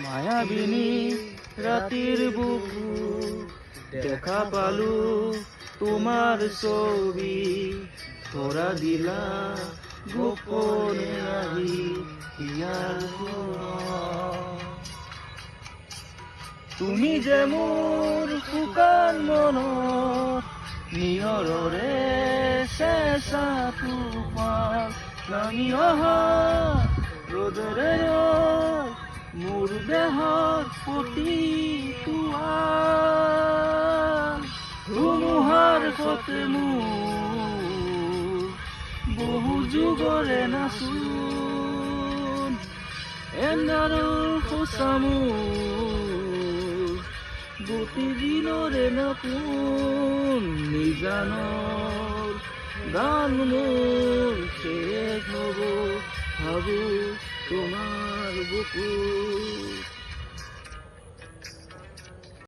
মায়াবিনী ৰাতিৰ বুকু দেখা পালো তোমাৰ ছবি ধৰা দিলা গোপনে আহি ইয়াৰ ঘৰত। তুমি যে মোৰ শুকান মনত নিয়ৰৰে চেঁচা তুফান নামি অহা ৰ'দৰে মোৰ দেহৰ প্ৰতিটো ধুমুহাৰ সতে মোৰ বহু যুগৰে নাচোন এন্ধাৰৰ সঁচা মোৰ গোটেই দিনৰে নতুন নিজানৰ গান মোৰ শেষ হ'ব ভাবো তোমাৰ বুকুত।